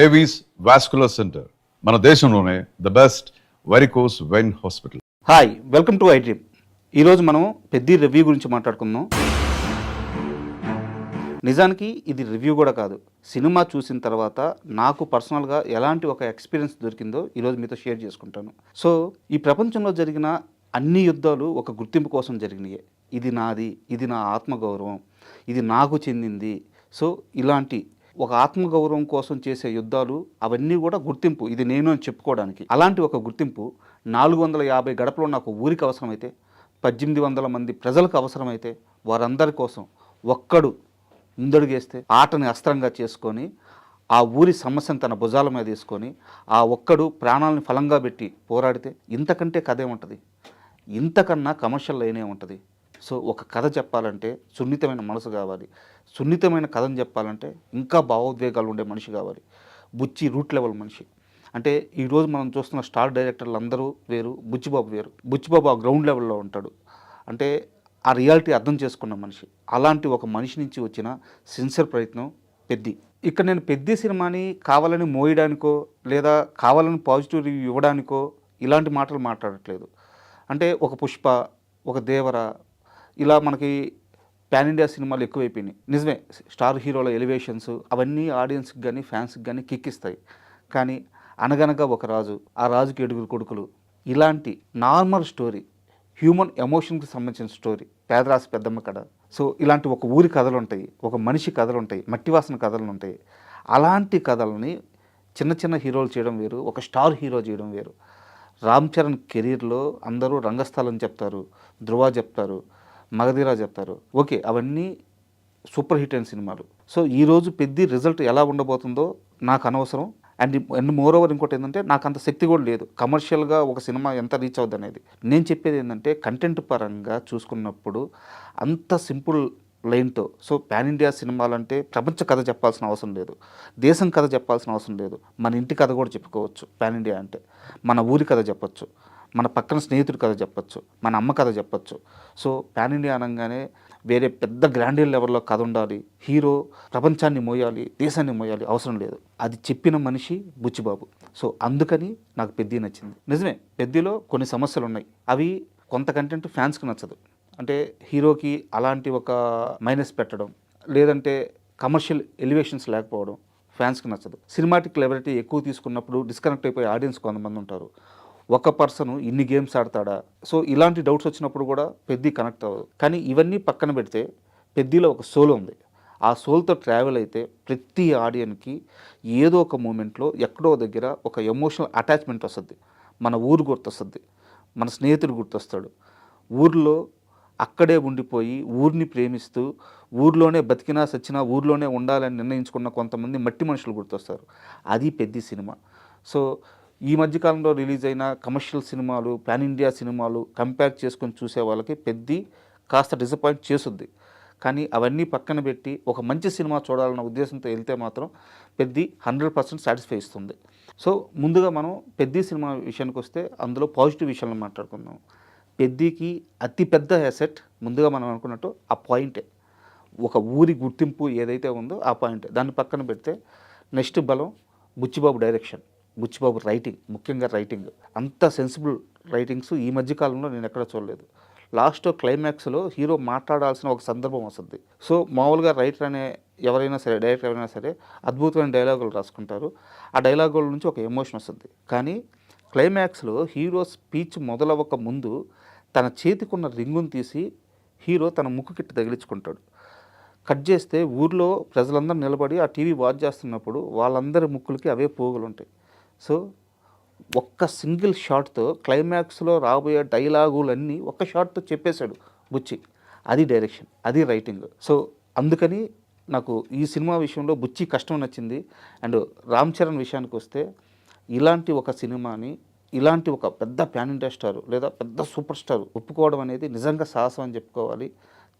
Avis vascular centre మన దేశంలోనే the best varicose vein hospital. Hi, welcome to iDream. ఈరోజు మనం పెద్ద రివ్యూ గురించి మాట్లాడుకుందాం. నిజానికి ఇది రివ్యూ కూడా కాదు, సినిమా చూసిన తర్వాత నాకు పర్సనల్గా ఎలాంటి ఒక ఎక్స్పీరియన్స్ దొరికిందో ఈరోజు మీతో షేర్ చేసుకుంటాను. సో ఈ ప్రపంచంలో జరిగిన అన్ని యుద్ధాలు ఒక గుర్తింపు కోసం జరిగినాయి. ఇది నాది, ఇది నా ఆత్మగౌరవం, ఇది నాకు చెందింది. సో ఇలాంటి ఒక ఆత్మగౌరవం కోసం చేసే యుద్ధాలు అవన్నీ కూడా గుర్తింపు, ఇది నేను అని చెప్పుకోవడానికి. అలాంటి ఒక గుర్తింపు 450 గడపలో నాకు ఊరికి అవసరమైతే, 1800 మంది ప్రజలకు అవసరమైతే, వారందరి కోసం ఒక్కడు ముందడుగేస్తే ఆటని అస్త్రంగా చేసుకొని ఆ ఊరి సమస్యను తన భుజాల మీద తీసుకొని ఆ ఒక్కడు ప్రాణాలను ఫలంగా పెట్టి పోరాడితే ఇంతకంటే కథ ఏముంటుంది? ఇంతకన్నా కమర్షియల్ లైనే ఉంటుంది. సో ఒక కథ చెప్పాలంటే సున్నితమైన మనసు కావాలి, సున్నితమైన కథను చెప్పాలంటే ఇంకా భావోద్వేగాలు ఉండే మనిషి కావాలి. బుచ్చి రూట్ లెవెల్ మనిషి. అంటే ఈరోజు మనం చూస్తున్న స్టార్ డైరెక్టర్లు అందరూ వేరు, బుచ్చిబాబు వేరు. బుచ్చిబాబు ఆ గ్రౌండ్ లెవెల్లో ఉంటాడు. అంటే ఆ రియాలిటీ అర్థం చేసుకున్న మనిషి. అలాంటి ఒక మనిషి నుంచి వచ్చిన సిన్సియర్ ప్రయత్నం పెద్ది. ఇక్కడ నేను పెద్ది సినిమాని కావాలని మోయడానికో లేదా కావాలని పాజిటివ్ రివ్యూ ఇవ్వడానికో ఇలాంటి మాటలు మాట్లాడట్లేదు. అంటే ఒక పుష్ప, ఒక దేవర, ఇలా మనకి పాన్ ఇండియా సినిమాలు ఎక్కువైపోయినాయి. నిజమే, స్టార్ హీరోల ఎలివేషన్స్ అవన్నీ ఆడియన్స్కి కానీ ఫ్యాన్స్కి కానీ కిక్కిస్తాయి. కానీ అనగనగా ఒక రాజు, ఆ రాజుకి 7 కొడుకులు, ఇలాంటి నార్మల్ స్టోరీ, హ్యూమన్ ఎమోషన్కి సంబంధించిన స్టోరీ, పేదరాశి పెద్దమ్మ కథ. సో ఇలాంటి ఒక ఊరి కథలు ఉంటాయి, ఒక మనిషి కథలు ఉంటాయి, మట్టివాసన కథలు ఉంటాయి. అలాంటి కథలని చిన్న చిన్న హీరోలు చేయడం వేరు, ఒక స్టార్ హీరో చేయడం వేరు. రామ్ చరణ్ కెరీర్లో అందరూ రంగస్థలం చెప్తారు, ధృవ చెప్తారు, మగధీరా చెప్తారు. ఓకే, అవన్నీ సూపర్ హిట్ అయిన సినిమాలు. సో ఈరోజు పెద్ద రిజల్ట్ ఎలా ఉండబోతుందో నాకు అనవసరం. అండ్ మోర్ ఓవర్ ఇంకోటి ఏంటంటే నాకు అంత శక్తి కూడా లేదు కమర్షియల్గా ఒక సినిమా ఎంత రీచ్ అవుద్ది అనేది. నేను చెప్పేది ఏంటంటే కంటెంట్ పరంగా చూసుకున్నప్పుడు అంత సింపుల్ లైన్తో. సో పాన్ ఇండియా సినిమాలంటే ప్రపంచ కథ చెప్పాల్సిన అవసరం లేదు, దేశం కథ చెప్పాల్సిన అవసరం లేదు, మన ఇంటి కథ కూడా చెప్పుకోవచ్చు. పాన్ ఇండియా అంటే మన ఊరి కథ చెప్పచ్చు, మన పక్కన స్నేహితుడి కథ చెప్పచ్చు, మన అమ్మ కథ చెప్పచ్చు. సో పాన్ ఇండియా అనగానే వేరే పెద్ద గ్రాండియర్ లెవెల్లో కథ ఉండాలి, హీరో ప్రపంచాన్ని మోయాలి, దేశాన్ని మోయాలి, అవసరం లేదు. అది చెప్పిన మనిషి బుచ్చిబాబు. సో అందుకని నాకు పెద్ది నచ్చింది. నిజమే, పెద్దిలో కొన్ని సమస్యలు ఉన్నాయి. అవి కొంత కంటెంట్ ఫ్యాన్స్కి నచ్చదు. అంటే హీరోకి అలాంటి ఒక మైనస్ పెట్టడం, లేదంటే కమర్షియల్ ఎలివేషన్స్ లేకపోవడం ఫ్యాన్స్కి నచ్చదు. సినిమాటిక్ లెవెలిటీ ఎక్కువ తీసుకున్నప్పుడు డిస్కనెక్ట్ అయిపోయే ఆడియన్స్ కొంతమంది ఉంటారు. ఒక పర్సన్ ఇన్ని గేమ్స్ ఆడతాడా? సో ఇలాంటి డౌట్స్ వచ్చినప్పుడు కూడా పెద్ది కనెక్ట్ అవ్వదు. కానీ ఇవన్నీ పక్కన పెడితే పెద్దిలో ఒక సోల్ ఉంది. ఆ సోల్తో ట్రావెల్ అయితే ప్రతి ఆడియన్కి ఏదో ఒక మూమెంట్లో ఎక్కడో దగ్గర ఒక ఎమోషనల్ అటాచ్మెంట్ వస్తుంది. మన ఊరు గుర్తొస్తుంది, మన స్నేహితుడు గుర్తొస్తాడు. ఊర్లో అక్కడే ఉండిపోయి ఊరిని ప్రేమిస్తూ ఊర్లోనే బతికినా సచ్చినా ఊర్లోనే ఉండాలని నిర్ణయించుకున్న కొంతమంది మట్టి మనుషులు గుర్తొస్తారు. అది పెద్ది సినిమా. సో ఈ మధ్యకాలంలో రిలీజ్ అయిన కమర్షియల్ సినిమాలు, పాన్ ఇండియా సినిమాలు కంపేర్ చేసుకొని చూసే వాళ్ళకి పెద్ది కాస్త డిసప్పాయింట్ చేసుద్ది. కానీ అవన్నీ పక్కన పెట్టి ఒక మంచి సినిమా చూడాలన్న ఉద్దేశంతో వెళ్తే మాత్రం పెద్ది 100% సాటిస్ఫై ఇస్తుంది. సో ముందుగా మనం పెద్ది సినిమా విషయానికి వస్తే అందులో పాజిటివ్ విషయాలను మాట్లాడుకుందాం. పెద్దికి అతిపెద్ద అసెట్ ముందుగా మనం అనుకున్నట్టు ఆ పాయింటే, ఒక ఊరి గుర్తింపు ఏదైతే ఉందో ఆ పాయింటే. దాన్ని పక్కన పెడితే నెక్స్ట్ బలం బుచ్చిబాబు డైరెక్షన్, బుచ్చిబాబు రైటింగ్, ముఖ్యంగా రైటింగ్. అంత సెన్సిబుల్ రైటింగ్స్ ఈ మధ్యకాలంలో నేను ఎక్కడ చూడలేదు. లాస్ట్ క్లైమాక్స్లో హీరో మాట్లాడాల్సిన ఒక సందర్భం వస్తుంది. సో మామూలుగా రైటర్ అనే ఎవరైనా సరే, డైరెక్టర్ ఎవరైనా సరే అద్భుతమైన డైలాగులు రాసుకుంటారు. ఆ డైలాగుల నుంచి ఒక ఎమోషన్ వస్తుంది. కానీ క్లైమాక్స్లో హీరో స్పీచ్ మొదలవ్వక ముందు తన చేతికున్న రింగును తీసి హీరో తన ముక్కుకిట్టి తగిలించుకుంటాడు. కట్ చేస్తే ఊర్లో ప్రజలందరూ నిలబడి ఆ టీవీ వాచ్ చేస్తున్నప్పుడు వాళ్ళందరి ముక్కులకి అవే పోగులు ఉంటాయి. సో ఒక్క సింగిల్ షాట్తో క్లైమాక్స్లో రాబోయే డైలాగులన్నీ ఒక్క షాట్తో చెప్పేశాడు బుచ్చి. అది డైరెక్షన్, అది రైటింగ్. సో అందుకని నాకు ఈ సినిమా విషయంలో బుచ్చి కష్టం నచ్చింది. అండ్ రామ్ చరణ్ విషయానికి వస్తే ఇలాంటి ఒక సినిమాని, ఇలాంటి ఒక పెద్ద పాన్ ఇండియా స్టార్ లేదా పెద్ద సూపర్ స్టార్ ఒప్పుకోవడం అనేది నిజంగా సాహసం అని చెప్పుకోవాలి.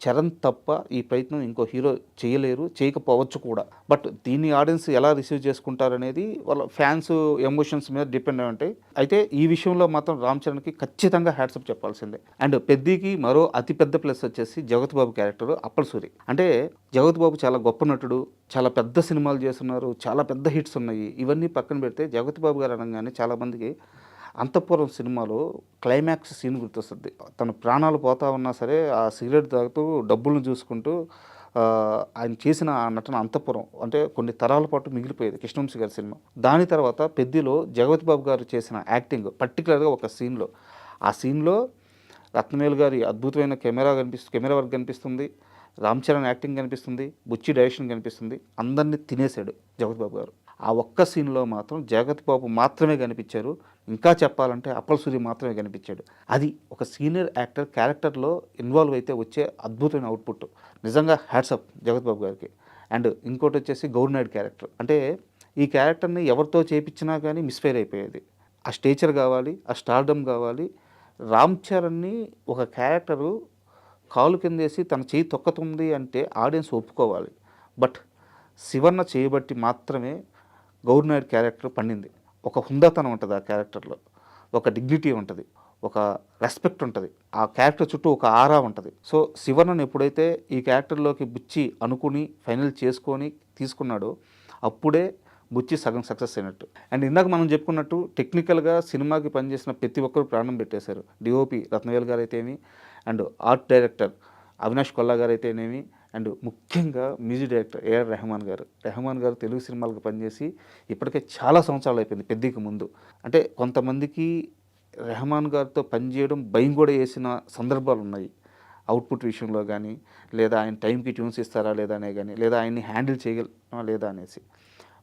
చరణ్ తప్ప ఈ ప్రయత్నం ఇంకో హీరో చేయలేరు, చేయకపోవచ్చు కూడా. బట్ దీన్ని ఆడియన్స్ ఎలా రిసీవ్ చేసుకుంటారనేది వాళ్ళ ఫ్యాన్స్ ఎమోషన్స్ మీద డిపెండ్ అయి ఉంటాయి. అయితే ఈ విషయంలో మాత్రం రామ్ చరణ్కి ఖచ్చితంగా హ్యాట్సప్ చెప్పాల్సిందే. అండ్ పెద్దికి మరో అతిపెద్ద ప్లస్ వచ్చేసి జగత్ బాబు క్యారెక్టర్ అప్పల్ సూరి. అంటే జగత్ బాబు చాలా గొప్ప నటుడు, చాలా పెద్ద సినిమాలు చేస్తున్నారు, చాలా పెద్ద హిట్స్ ఉన్నాయి. ఇవన్నీ పక్కన పెడితే జగత్ బాబు గారు అనగానే చాలామందికి అంతఃపురం సినిమాలో క్లైమాక్స్ సీన్ గుర్తొస్తుంది. తన ప్రాణాలు పోతా ఉన్నా సరే ఆ సిగరెట్ తాగుతూ డబ్బులను చూసుకుంటూ ఆయన చేసిన ఆ నటన అంతఃపురం అంటే కొన్ని తరాల పాటు మిగిలిపోయేది కృష్ణవంశీ గారి సినిమా. దాని తర్వాత పెద్దిలో జగపతి బాబు గారు చేసిన యాక్టింగ్ పర్టికులర్గా ఒక సీన్లో, ఆ సీన్లో రత్నవేలు గారి అద్భుతమైన కెమెరా వర్క్ కనిపిస్తుంది, రామ్ చరణ్ యాక్టింగ్ కనిపిస్తుంది, బుచ్చి డైరెక్షన్ కనిపిస్తుంది. అందరినీ తినేశాడు జగపతి బాబు గారు. ఆ ఒక్క సీన్లో మాత్రం జగత్ బాబు మాత్రమే కనిపించారు. ఇంకా చెప్పాలంటే అప్పల్ సూరి మాత్రమే కనిపించాడు. అది ఒక సీనియర్ యాక్టర్ క్యారెక్టర్లో ఇన్వాల్వ్ అయితే వచ్చే అద్భుతమైన అవుట్పుట్. నిజంగా హ్యాట్సప్ జగత్ బాబు గారికి. అండ్ ఇంకోటి వచ్చేసి గౌర్నాయుడు క్యారెక్టర్. అంటే ఈ క్యారెక్టర్ని ఎవరితో చేపించినా కానీ మిస్ఫైర్ అయిపోయేది. ఆ స్టేచర్ కావాలి, ఆ స్టార్డమ్ కావాలి. రామ్ చరణ్ని ఒక క్యారెక్టరు కాలు కిందేసి తన చేయి తొక్కుతుంది అంటే ఆడియన్స్ ఒప్పుకోవాలి. బట్ శివన్న చేయబట్టి మాత్రమే గౌర్నాయుడు క్యారెక్టర్ పండింది. ఒక హుందాతనం ఉంటుంది ఆ క్యారెక్టర్లో, ఒక డిగ్నిటీ ఉంటుంది, ఒక రెస్పెక్ట్ ఉంటుంది. ఆ క్యారెక్టర్ చుట్టూ ఒక ఆరా ఉంటుంది. సో శివన్నను ఎప్పుడైతే ఈ క్యారెక్టర్లోకి బుచ్చి అనుకుని ఫైనల్ చేసుకొని తీసుకున్నాడో అప్పుడే బుచ్చి సగం సక్సెస్ అయినట్టు. అండ్ ఇందాక మనం చెప్పుకున్నట్టు టెక్నికల్గా సినిమాకి పనిచేసిన ప్రతి ఒక్కరు ప్రాణం పెట్టేశారు. డిఓపి రత్నవేల్ గారు అయితేనేమి, and art director Avinash Kolla గారు అయితేనేమి, అండ్ ముఖ్యంగా మ్యూజిక్ డైరెక్టర్ ఏఆర్ రెహమాన్ గారు తెలుగు సినిమాలకు పనిచేసి ఇప్పటికే చాలా సంవత్సరాలు అయిపోయింది పెద్దికి ముందు. అంటే కొంతమందికి రెహమాన్ గారితో పనిచేయడం భయం కూడా వేసిన సందర్భాలు ఉన్నాయి. అవుట్పుట్ విషయంలో కానీ, లేదా ఆయన టైంకి ట్యూన్స్ ఇస్తారా లేదా అనే కానీ, లేదా ఆయన్ని హ్యాండిల్ చేయగలమా లేదా అనేసి.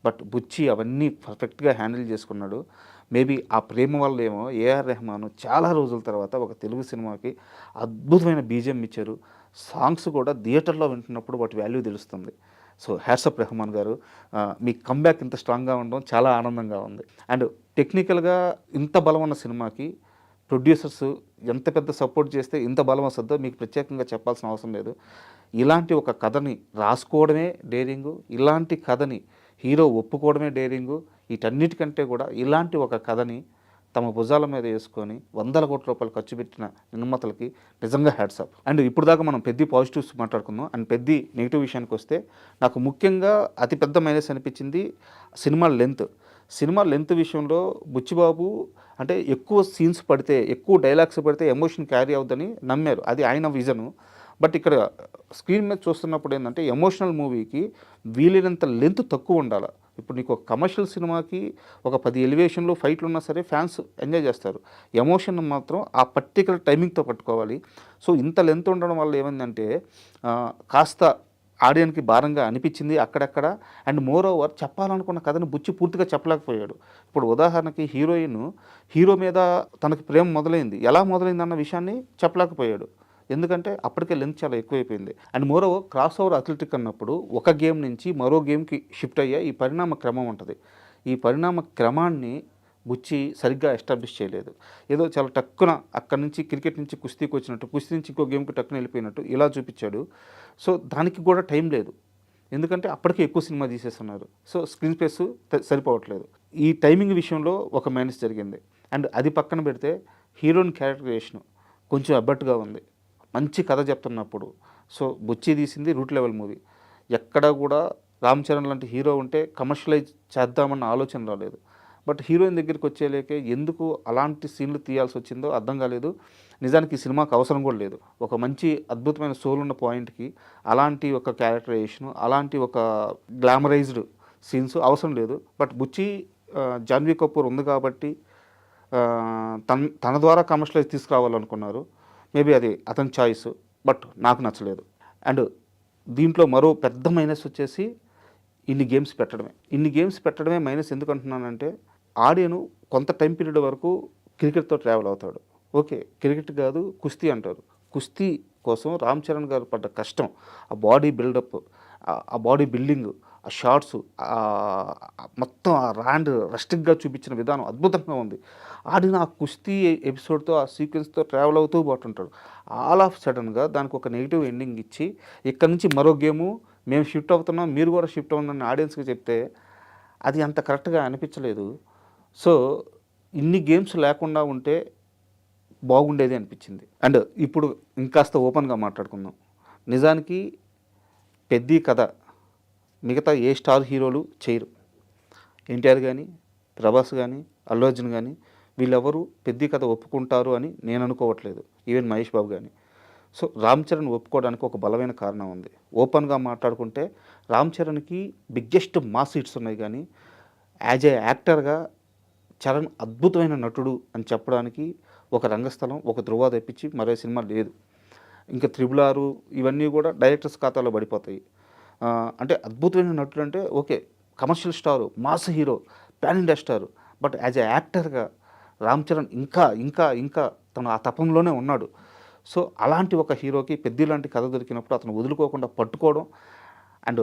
బట్ బుచ్చి అవన్నీ పర్ఫెక్ట్గా హ్యాండిల్ చేసుకున్నాడు. మేబీ ఆ ప్రేమ వల్ల ఏమో ఏఆర్ రెహమాన్ చాలా రోజుల తర్వాత ఒక తెలుగు సినిమాకి అద్భుతమైన బీజిఎం ఇచ్చారు. సాంగ్స్ కూడా థియేటర్లో వింటున్నప్పుడు వాటి వాల్యూ తెలుస్తుంది. సో హ్యాట్సప్ రెహమాన్ గారు, మీ కంబ్యాక్ ఇంత స్ట్రాంగ్గా ఉండడం చాలా ఆనందంగా ఉంది. అండ్ టెక్నికల్గా ఇంత బలం ఉన్న సినిమాకి ప్రొడ్యూసర్స్ ఎంత పెద్ద సపోర్ట్ చేస్తే ఇంత బలం వస్తుందో మీకు ప్రత్యేకంగా చెప్పాల్సిన అవసరం లేదు. ఇలాంటి ఒక కథని రాసుకోవడమే డేరింగు, ఇలాంటి కథని హీరో ఒప్పుకోవడమే డేరింగు. వీటన్నిటికంటే కూడా ఇలాంటి ఒక కథని తమ భుజాల మీద వేసుకొని 100 కోట్ల రూపాయలు ఖర్చు పెట్టిన నిర్మాతలకి నిజంగా హ్యాట్సాప్. అండ్ ఇప్పుడు దాకా మనం పెద్ద పాజిటివ్స్ మాట్లాడుకుందాం. అండ్ పెద్ద నెగిటివ్ విషయానికి వస్తే నాకు ముఖ్యంగా అతిపెద్ద మైనస్ అనిపించింది సినిమా లెంత్ విషయంలో బుచ్చిబాబు అంటే ఎక్కువ సీన్స్ పడితే, ఎక్కువ డైలాగ్స్ పడితే ఎమోషన్ క్యారీ అవుద్దని నమ్మారు. అది ఆయన విజను. బట్ ఇక్కడ స్క్రీన్ మీద చూస్తున్నప్పుడు ఏంటంటే ఎమోషనల్ మూవీకి వీలైనంత లెంత్ తక్కువ ఉండాలి. ఇప్పుడు నీకు ఒక కమర్షియల్ సినిమాకి ఒక 10 ఎలివేషన్లు ఫైట్లు ఉన్నా సరే ఫ్యాన్స్ ఎంజాయ్ చేస్తారు. ఎమోషన్ మాత్రం ఆ పర్టికులర్ టైమింగ్తో పట్టుకోవాలి. సో ఇంత లెంత్ ఉండడం వల్ల ఏమైందంటే కాస్త ఆడియన్కి భారంగా అనిపించింది అక్కడక్కడ. అండ్ మోర్ ఓవర్ చెప్పాలనుకున్న కథను బుచ్చి పూర్తిగా చెప్పలేకపోయాడు. ఇప్పుడు ఉదాహరణకి హీరో మీద తనకి ప్రేమ మొదలైంది, ఎలా మొదలైంది అన్న విషయాన్ని చెప్పలేకపోయాడు. ఎందుకంటే అప్పటికే లెంత్ చాలా ఎక్కువైపోయింది. And more over cross over athletic అన్నప్పుడు ఒక గేమ్ నుంచి మరో గేమ్కి షిఫ్ట్ అయ్యే ఈ పరిణామ క్రమం ఉంటుంది. ఈ పరిణామ క్రమాన్ని బుచ్చి సరిగ్గా ఎస్టాబ్లిష్ చేయలేదు. ఏదో చాలా టక్కున అక్కడి నుంచి క్రికెట్ నుంచి కుస్తీకి వచ్చినట్టు, కుస్తీ నుంచి ఇంకో గేమ్కి టక్కున వెళ్ళిపోయినట్టు ఇలా చూపించాడు. సో దానికి కూడా టైం లేదు, ఎందుకంటే అప్పటికే ఎక్కువ సినిమా తీసేస్తున్నారు. సో స్క్రీన్ స్పేస్ సరిపోవట్లేదు. ఈ టైమింగ్ విషయంలో ఒక మైనస్ జరిగింది. అండ్ అది పక్కన పెడితే హీరోయిన్ క్యారెక్టరైజేషన్ కొంచెం అబ్బట్టుగా ఉంది. మంచి కథ చెప్తున్నప్పుడు సో బుచ్చి తీసింది రూట్ లెవెల్ మూవీ. ఎక్కడ కూడా రామ్ చరణ్ లాంటి హీరో ఉంటే కమర్షియలైజ్ చేద్దామన్న ఆలోచన రాలేదు. బట్ హీరోయిన్ దగ్గరికి వచ్చేలేకే ఎందుకు అలాంటి సీన్లు తీయాల్సి వచ్చిందో అర్థం కాలేదు. నిజానికి ఈ సినిమాకి అవసరం కూడా లేదు. ఒక మంచి అద్భుతమైన సోల్ ఉన్న పాయింట్కి అలాంటి ఒక క్యారెక్టరైజేషన్, అలాంటి ఒక గ్లామరైజ్డ్ సీన్స్ అవసరం లేదు. బట్ బుచ్చి జాన్వీ కపూర్ ఉంది కాబట్టి తన ద్వారా కమర్షియలైజ్ తీసుకురావాలనుకున్నారు. మేబీ అది అతని చాయిస్, బట్ నాకు నచ్చలేదు. అండ్ దీంట్లో మరో పెద్ద మైనస్ వచ్చేసి ఇన్ని గేమ్స్ పెట్టడమే మైనస్. ఎందుకు అంటున్నానంటే ఆడియను కొంత టైం పీరియడ్ వరకు క్రికెట్తో ట్రావెల్ అవుతాడు. ఓకే, క్రికెట్ కాదు కుస్తీ అంటారు. కుస్తీ కోసం రామ్ చరణ్ గారు పడ్డ కష్టం, ఆ బాడీ బిల్డప్, ఆ బాడీ బిల్డింగ్, ఆ షార్ట్స్ మొత్తం ఆ ర్యాండ్ రస్టిక్గా చూపించిన విధానం అద్భుతంగా ఉంది. ఆడిన ఆ కుస్తీ ఎపిసోడ్తో ఆ సీక్వెన్స్తో ట్రావెల్ అవుతూ పోతుంటాడు. ఆల్ ఆఫ్ సడన్గా దానికి ఒక నెగిటివ్ ఎండింగ్ ఇచ్చి ఇక్కడ నుంచి మరో గేము మేము షిఫ్ట్ అవుతున్నాం, మీరు కూడా షిఫ్ట్ అవ్వండి ఆడియన్స్కి చెప్తే అది అంత కరెక్ట్గా అనిపించలేదు. సో ఇన్ని గేమ్స్ లేకుండా ఉంటే బాగుండేది అనిపించింది. అండ్ ఇప్పుడు ఇంకాస్త ఓపెన్గా మాట్లాడుకుందాం. నిజానికి పెద్ద కథ మిగతా ఏ స్టార్ హీరోలు చేయరు. ఎన్టీఆర్ కానీ, ప్రభాస్ కానీ, అల్లు అర్జున్ కానీ వీళ్ళెవరూ పెద్ద కథ ఒప్పుకుంటారు అని నేను అనుకోవట్లేదు. ఈవెన్ మహేష్ బాబు కానీ. సో రామ్ చరణ్ ఒప్పుకోవడానికి ఒక బలమైన కారణం ఉంది. ఓపెన్గా మాట్లాడుకుంటే రామ్ చరణ్కి బిగ్గెస్ట్ మాస్ హిట్స్ ఉన్నాయి, కానీ యాజ్ ఏ యాక్టర్గా చరణ్ అద్భుతమైన నటుడు అని చెప్పడానికి ఒక రంగస్థలం, ఒక ధృవ తెప్పించి మరో సినిమా లేదు. ఇంకా 6 ఇవన్నీ కూడా డైరెక్టర్స్ ఖాతాలో పడిపోతాయి. అంటే అద్భుతమైన నటుడు అంటే okay, commercial star, mass hero, pan India star. But as a యాక్టర్గా రామ్ చరణ్ ఇంకా ఇంకా ఇంకా తను ఆ తపంలోనే ఉన్నాడు. సో అలాంటి ఒక హీరోకి పెద్ద లాంటి కథ దొరికినప్పుడు అతను వదులుకోకుండా పట్టుకోవడం అండ్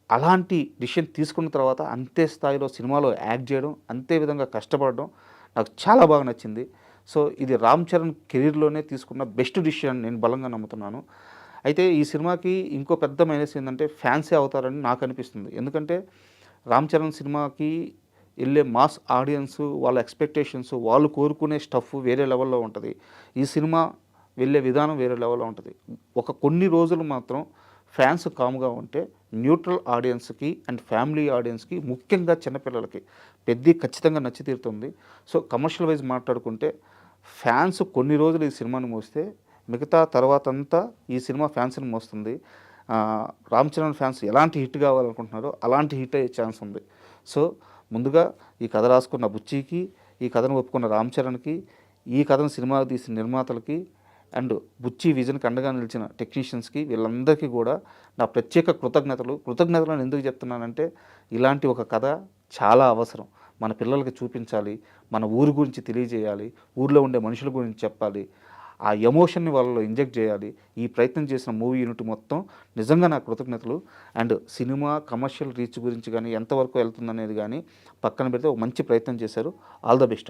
అలాంటి డిసిషన్ తీసుకున్న తర్వాత అంతే స్థాయిలో సినిమాలో యాక్ట్ చేయడం, అంతే విధంగా కష్టపడడం నాకు చాలా బాగా నచ్చింది. సో ఇది రామ్ చరణ్ కెరీర్లోనే తీసుకున్న బెస్ట్ డిసిషన్ నేను బలంగా నమ్ముతున్నాను. అయితే ఈ సినిమాకి ఇంకో పెద్ద మైనస్ ఏంటంటే ఫ్యాన్సే అవుతారని నాకు అనిపిస్తుంది. ఎందుకంటే రామ్ చరణ్ సినిమాకి వెళ్ళే మాస్ ఆడియన్స్, వాళ్ళ ఎక్స్పెక్టేషన్స్, వాళ్ళు కోరుకునే స్టఫ్ వేరే లెవెల్లో ఉంటుంది. ఈ సినిమా వెళ్ళే విధానం వేరే లెవెల్లో ఉంటుంది. కొన్ని రోజులు మాత్రం ఫ్యాన్స్ కామ్గా ఉంటే న్యూట్రల్ ఆడియన్స్కి అండ్ ఫ్యామిలీ ఆడియన్స్కి, ముఖ్యంగా చిన్నపిల్లలకి ఖచ్చితంగా నచ్చి తీరుతుంది. సో కమర్షియల్ వైజ్ మాట్లాడుకుంటే ఫ్యాన్స్ కొన్ని రోజులు ఈ సినిమాని మోస్తే మిగతా తర్వాత అంతా ఈ సినిమా ఫ్యాన్స్ని మోస్తుంది. రామ్ చరణ్ ఫ్యాన్స్ ఎలాంటి హిట్ కావాలనుకుంటున్నారో అలాంటి హిట్ అయ్యే ఛాన్స్ ఉంది. సో ముందుగా ఈ కథ రాసుకున్న బుచ్చికి, ఈ కథను ఒప్పుకున్న రామ్ చరణ్కి, ఈ కథను సినిమా తీసిన నిర్మాతలకి అండ్ బుచ్చి విజన్కి అండగా నిలిచిన టెక్నీషియన్స్కి, వీళ్ళందరికీ కూడా నా ప్రత్యేక కృతజ్ఞతలను ఎందుకు చెప్తున్నానంటే ఇలాంటి ఒక కథ చాలా అవసరం. మన పిల్లలకి చూపించాలి, మన ఊరు గురించి తెలియజేయాలి, ఊర్లో ఉండే మనుషుల గురించి చెప్పాలి, ఆ ఎమోషన్ని వాళ్ళలో ఇంజెక్ట్ చేయాలి. ఈ ప్రయత్నం చేసిన మూవీ యూనిట్ మొత్తం నిజంగా నా కృతజ్ఞతలు. అండ్ సినిమా కమర్షియల్ రీచ్ గురించి కానీ ఎంతవరకు వెళ్తుందనేది కానీ పక్కన పెడితే ఒక మంచి ప్రయత్నం చేశారు. ఆల్ ద బెస్ట్ అండి.